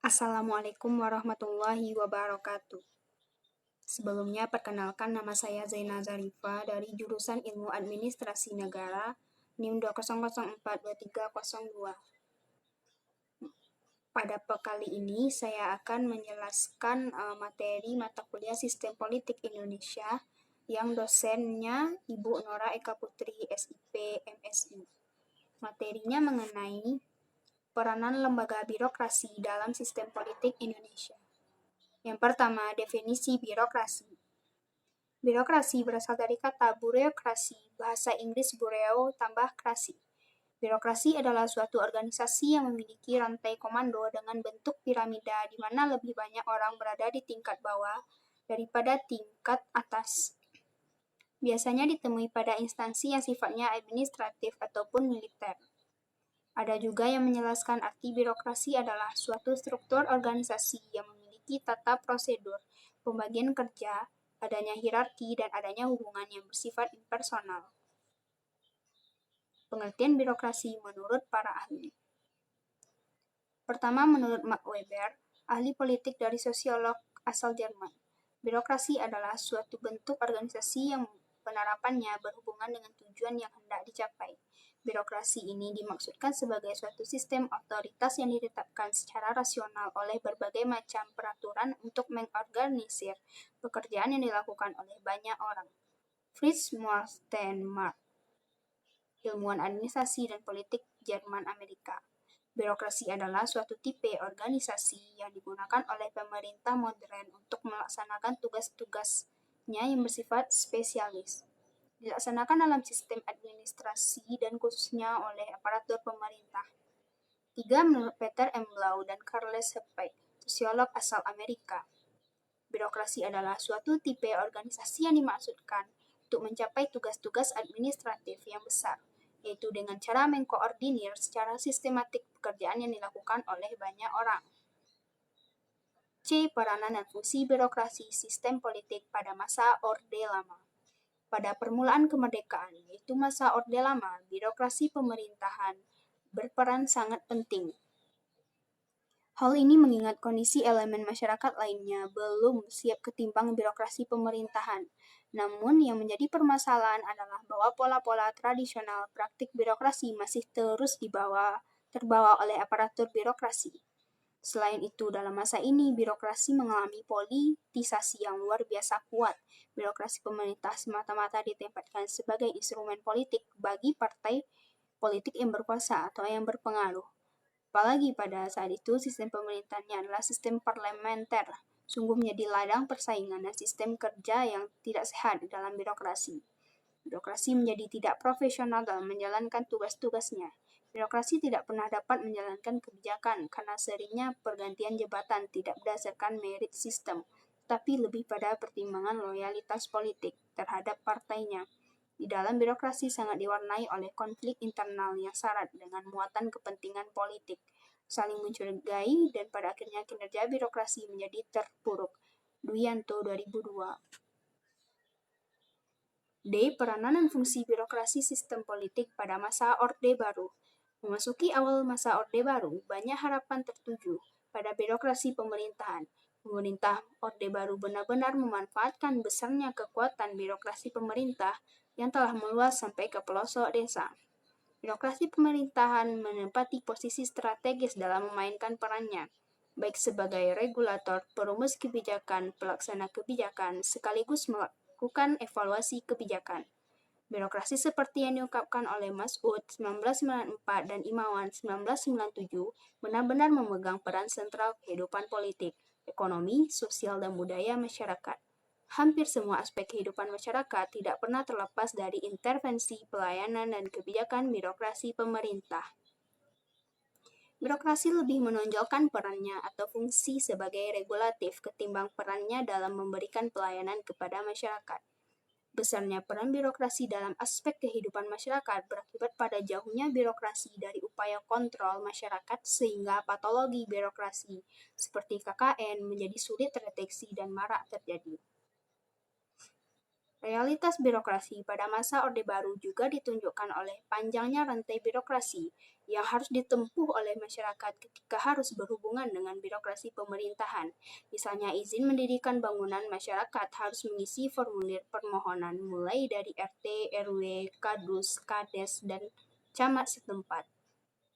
Assalamualaikum warahmatullahi wabarakatuh. Sebelumnya, perkenalkan nama saya Zaina Zarifa dari jurusan Ilmu Administrasi Negara, NIM 200423002. Pada kali ini, saya akan menjelaskan materi mata kuliah Sistem Politik Indonesia yang dosennya Ibu Nora Eka Putri, SIP, MSI. Materinya mengenai peranan lembaga birokrasi dalam sistem politik Indonesia. Yang pertama, definisi birokrasi. Birokrasi berasal dari kata bureaukrasi, bahasa Inggris bureo tambah krasi. Birokrasi adalah suatu organisasi yang memiliki rantai komando dengan bentuk piramida di mana lebih banyak orang berada di tingkat bawah daripada tingkat atas. Biasanya ditemui pada instansi yang sifatnya administratif ataupun militer. Ada juga yang menjelaskan arti birokrasi adalah suatu struktur organisasi yang memiliki tata prosedur, pembagian kerja, adanya hierarki, dan adanya hubungan yang bersifat impersonal. Pengertian birokrasi menurut para ahli. Pertama, menurut Max Weber, ahli politik dari sosiolog asal Jerman. Birokrasi adalah suatu bentuk organisasi yang penerapannya berhubungan dengan tujuan yang hendak dicapai. Birokrasi ini dimaksudkan sebagai suatu sistem otoritas yang ditetapkan secara rasional oleh berbagai macam peraturan untuk mengorganisir pekerjaan yang dilakukan oleh banyak orang. Fritz Steinmark, ilmuwan administrasi dan politik Jerman Amerika. Birokrasi adalah suatu tipe organisasi yang digunakan oleh pemerintah modern untuk melaksanakan tugas-tugasnya yang bersifat spesialis. Dilaksanakan dalam sistem administrasi dan khususnya oleh aparatur pemerintah. 3. Menurut Peter M. Blau dan Carles Heppeich, sosiolog asal Amerika, birokrasi adalah suatu tipe organisasi yang dimaksudkan untuk mencapai tugas-tugas administratif yang besar, yaitu dengan cara mengkoordinir secara sistematik pekerjaan yang dilakukan oleh banyak orang. C. Peranan dan fungsi birokrasi sistem politik pada masa Orde Lama. Pada permulaan kemerdekaan, yaitu masa Orde Lama, birokrasi pemerintahan berperan sangat penting. Hal ini mengingat kondisi elemen masyarakat lainnya belum siap ketimbang birokrasi pemerintahan. Namun, yang menjadi permasalahan adalah bahwa pola-pola tradisional praktik birokrasi masih terus terbawa oleh aparatur birokrasi. Selain itu, dalam masa ini, birokrasi mengalami politisasi yang luar biasa kuat. Birokrasi pemerintah semata-mata ditempatkan sebagai instrumen politik bagi partai politik yang berkuasa atau yang berpengaruh. Apalagi pada saat itu, sistem pemerintahannya adalah sistem parlementer. Sungguh menjadi ladang persaingan dan sistem kerja yang tidak sehat dalam birokrasi. Birokrasi menjadi tidak profesional dalam menjalankan tugas-tugasnya. Birokrasi tidak pernah dapat menjalankan kebijakan karena seringnya pergantian jabatan tidak berdasarkan merit system, tapi lebih pada pertimbangan loyalitas politik terhadap partainya. Di dalam birokrasi sangat diwarnai oleh konflik internal yang syarat dengan muatan kepentingan politik, saling mencurigai, dan pada akhirnya kinerja birokrasi menjadi terpuruk. Duyanto 2002. D. Peranan dan fungsi birokrasi sistem politik pada masa Orde Baru. Memasuki awal masa Orde Baru, banyak harapan tertuju pada birokrasi pemerintahan. Pemerintah Orde Baru benar-benar memanfaatkan besarnya kekuatan birokrasi pemerintah yang telah meluas sampai ke pelosok desa. Birokrasi pemerintahan menempati posisi strategis dalam memainkan perannya, baik sebagai regulator, perumus kebijakan, pelaksana kebijakan, sekaligus melakukan evaluasi kebijakan. Birokrasi seperti yang diungkapkan oleh Mas'ud 1994 dan Imawan 1997 benar-benar memegang peran sentral kehidupan politik, ekonomi, sosial, dan budaya masyarakat. Hampir semua aspek kehidupan masyarakat tidak pernah terlepas dari intervensi, pelayanan, dan kebijakan birokrasi pemerintah. Birokrasi lebih menonjolkan perannya atau fungsi sebagai regulatif ketimbang perannya dalam memberikan pelayanan kepada masyarakat. Besarnya peran birokrasi dalam aspek kehidupan masyarakat berakibat pada jauhnya birokrasi dari upaya kontrol masyarakat sehingga patologi birokrasi seperti KKN menjadi sulit terdeteksi dan marak terjadi. Realitas birokrasi pada masa Orde Baru juga ditunjukkan oleh panjangnya rantai birokrasi yang harus ditempuh oleh masyarakat ketika harus berhubungan dengan birokrasi pemerintahan. Misalnya izin mendirikan bangunan, masyarakat harus mengisi formulir permohonan mulai dari RT, RW, Kadus, Kades, dan camat setempat.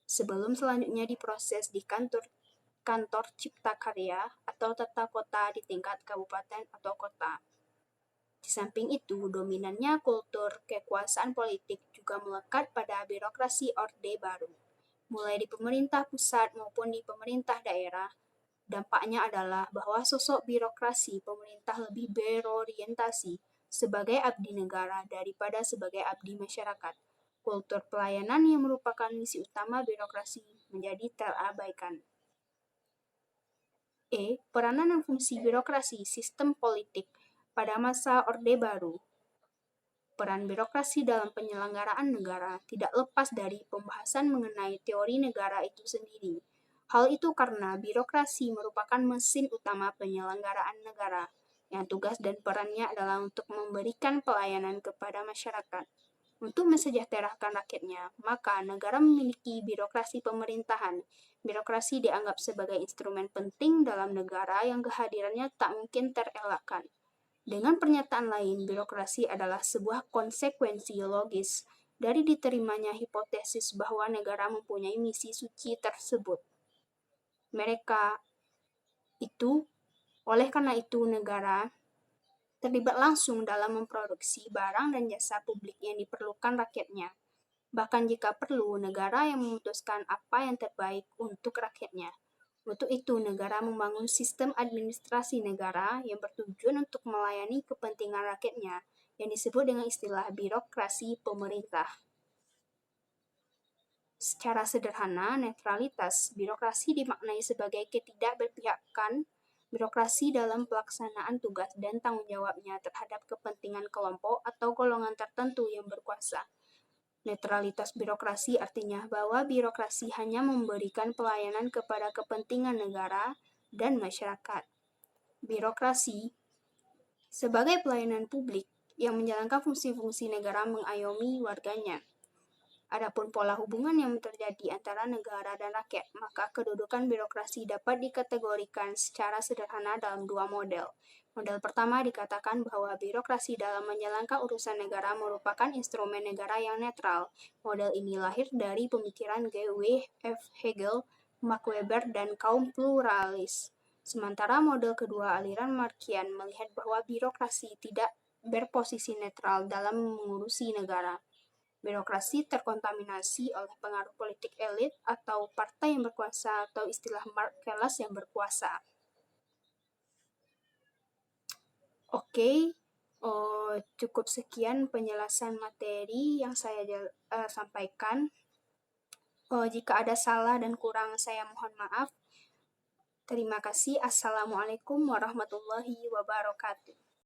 Sebelum selanjutnya diproses di kantor Cipta Karya atau tata kota di tingkat kabupaten atau kota. Di samping itu, dominannya kultur kekuasaan politik juga melekat pada birokrasi Orde Baru. Mulai di pemerintah pusat maupun di pemerintah daerah, dampaknya adalah bahwa sosok birokrasi pemerintah lebih berorientasi sebagai abdi negara daripada sebagai abdi masyarakat. Kultur pelayanan yang merupakan misi utama birokrasi menjadi terabaikan. Peranan dan fungsi birokrasi sistem politik pada masa Orde Baru. Peran birokrasi dalam penyelenggaraan negara tidak lepas dari pembahasan mengenai teori negara itu sendiri. Hal itu karena birokrasi merupakan mesin utama penyelenggaraan negara, yang tugas dan perannya adalah untuk memberikan pelayanan kepada masyarakat. Untuk mensejahterakan rakyatnya, maka negara memiliki birokrasi pemerintahan. Birokrasi dianggap sebagai instrumen penting dalam negara yang kehadirannya tak mungkin terelakkan. Dengan pernyataan lain, birokrasi adalah sebuah konsekuensi logis dari diterimanya hipotesis bahwa negara mempunyai misi suci tersebut. Oleh karena itu, negara terlibat langsung dalam memproduksi barang dan jasa publik yang diperlukan rakyatnya. Bahkan jika perlu, negara yang memutuskan apa yang terbaik untuk rakyatnya. Untuk itu, negara membangun sistem administrasi negara yang bertujuan untuk melayani kepentingan rakyatnya, yang disebut dengan istilah birokrasi pemerintah. Secara sederhana, netralitas birokrasi dimaknai sebagai ketidakberpihakan birokrasi dalam pelaksanaan tugas dan tanggung jawabnya terhadap kepentingan kelompok atau golongan tertentu yang berkuasa. Netralitas birokrasi artinya bahwa birokrasi hanya memberikan pelayanan kepada kepentingan negara dan masyarakat. Birokrasi sebagai pelayanan publik yang menjalankan fungsi-fungsi negara mengayomi warganya. Adapun pola hubungan yang terjadi antara negara dan rakyat, maka kedudukan birokrasi dapat dikategorikan secara sederhana dalam dua model. Model pertama dikatakan bahwa birokrasi dalam menjalankan urusan negara merupakan instrumen negara yang netral. Model ini lahir dari pemikiran G. W. F. Hegel, Max Weber, dan kaum pluralis. Sementara model kedua, aliran Marxian, melihat bahwa birokrasi tidak berposisi netral dalam mengurusi negara. Birokrasi terkontaminasi oleh pengaruh politik elit atau partai yang berkuasa atau istilah Mark kelas yang berkuasa. Oke, cukup sekian penjelasan materi yang saya sampaikan. Jika ada salah dan kurang, saya mohon maaf. Terima kasih. Assalamualaikum warahmatullahi wabarakatuh.